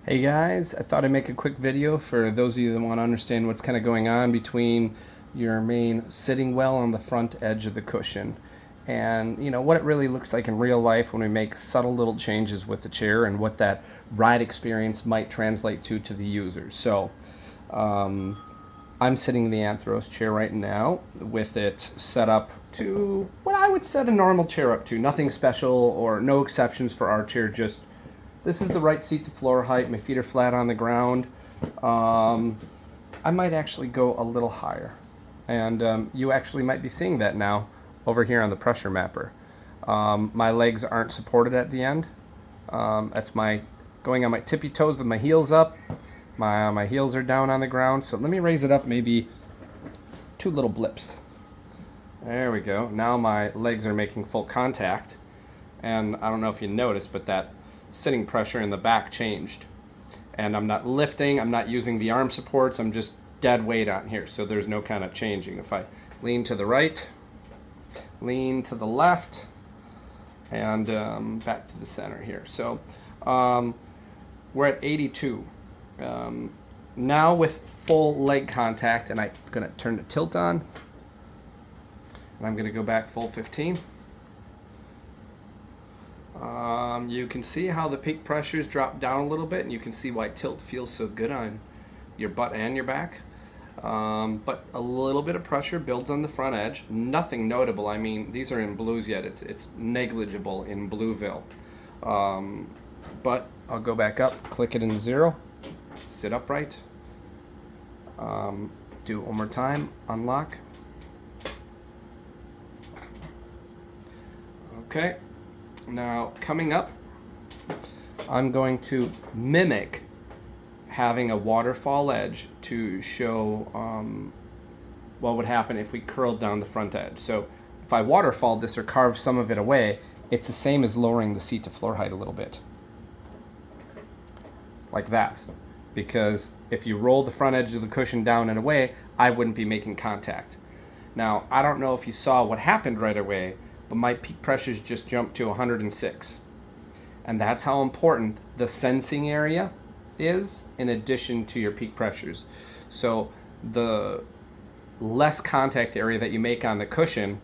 Hey guys, I thought I'd make a quick video for those of you that want to understand what's kind of going on between your main sitting well on the front edge of the cushion and what it really looks like in real life when we make subtle little changes with the chair and what that ride experience might translate to the user. So I'm sitting in the anthros chair right now with it set up to what I would set a normal chair up to. Nothing special or no exceptions for our chair, just this is the right seat to floor height. My feet are flat on the ground. I might actually go a little higher. And you actually might be seeing that now over here on the pressure mapper. My legs aren't supported at the end. That's my going on my tippy toes with my heels up. My heels are down on the ground. So let me raise it up maybe two little blips. There we go. Now my legs are making full contact. And I don't know if you noticed, but that sitting pressure in the back changed. And I'm not lifting, I'm not using the arm supports, I'm just dead weight on here, so there's no kind of changing. If I lean to the right, lean to the left, and back to the center here. So we're at 82. Now with full leg contact, and I'm gonna turn the tilt on, and I'm gonna go back full 15. You can see how the peak pressures drop down a little bit, and you can see why tilt feels so good on your butt and your back. But a little bit of pressure builds on the front edge. Nothing notable. I mean, these are in blues yet. It's negligible in Blueville. But I'll go back up, click it in 0, sit upright. Do it one more time, unlock. Okay. Now, coming up, I'm going to mimic having a waterfall edge to show what would happen if we curled down the front edge. So if I waterfall this or carve some of it away, it's the same as lowering the seat to floor height a little bit. Like that. Because if you roll the front edge of the cushion down and away, I wouldn't be making contact. Now, I don't know if you saw what happened right away, but my peak pressures just jumped to 106. And that's how important the sensing area is in addition to your peak pressures. So the less contact area that you make on the cushion,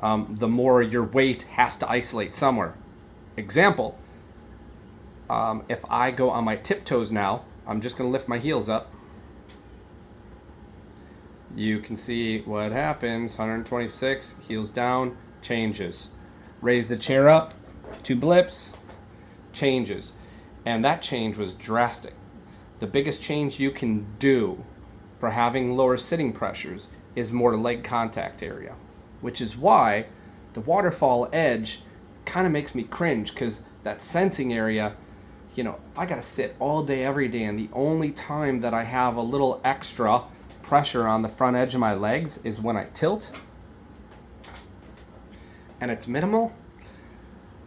the more your weight has to isolate somewhere. Example, if I go on my tiptoes now, I'm just going to lift my heels up. You can see what happens, 126, heels down, changes. Raise the chair up, 2 blips, changes. And that change was drastic. The biggest change you can do for having lower sitting pressures is more leg contact area, which is why the waterfall edge kind of makes me cringe, because that sensing area, if I got to sit all day, every day, and the only time that I have a little extra pressure on the front edge of my legs is when I tilt, and it's minimal,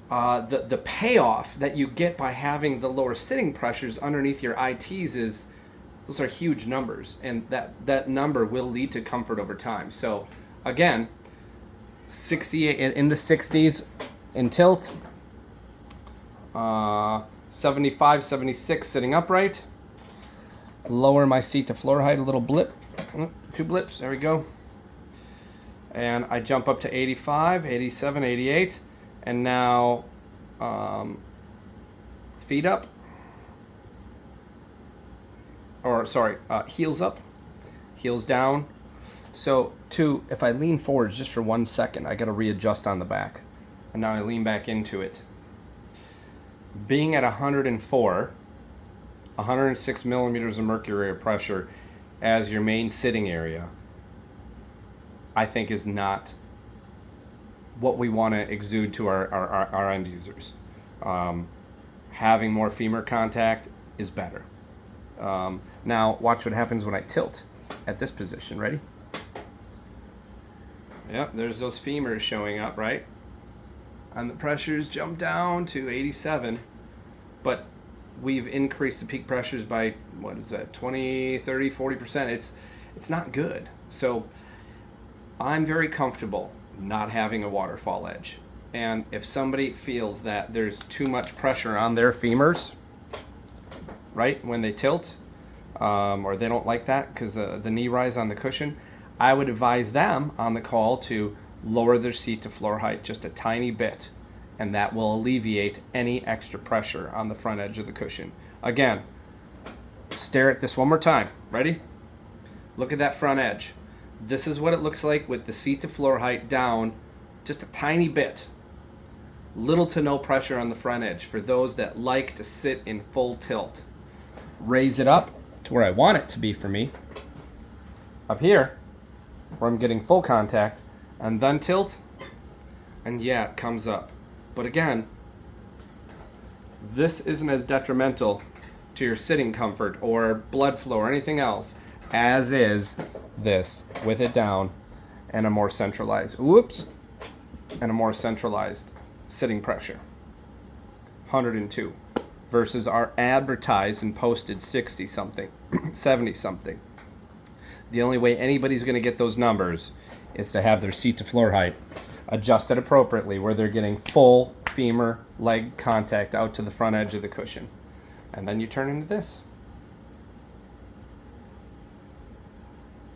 the payoff that you get by having the lower sitting pressures underneath your ITs those are huge numbers, and that number will lead to comfort over time. So again, 60 in the 60s in tilt, 75, 76 sitting upright. Lower my seat to floor height a little blip, 2 blips, there we go. And I jump up to 85, 87, 88, and now feet up, heels up, heels down. So if I lean forwards just for 1 second, I got to readjust on the back. And now I lean back into it. Being at 104, 106 millimeters of mercury of pressure as your main sitting area, I think is not what we want to exude to our end users. Having more femur contact is better. Now watch what happens when I tilt at this position. Ready? Yep, there's those femurs showing up, right? And the pressures jump down to 87, but we've increased the peak pressures by, 20, 30, 40%. It's not good. So I'm very comfortable not having a waterfall edge. And if somebody feels that there's too much pressure on their femurs, right? When they tilt, or they don't like that because the knee rise on the cushion, I would advise them on the call to lower their seat to floor height just a tiny bit, and that will alleviate any extra pressure on the front edge of the cushion. Again, stare at this one more time. Ready? Look at that front edge. This is what it looks like with the seat to floor height down just a tiny bit. Little to no pressure on the front edge for those that like to sit in full tilt. Raise it up to where I want it to be for me. Up here, where I'm getting full contact, and then tilt, and yeah, it comes up. But again, this isn't as detrimental to your sitting comfort or blood flow or anything else as is this, with it down and a more centralized, and a more centralized sitting pressure. 102 versus our advertised and posted 60 something, 70 something. The only way anybody's going to get those numbers is to have their seat to floor height adjusted appropriately where they're getting full femur leg contact out to the front edge of the cushion. And then you turn into this.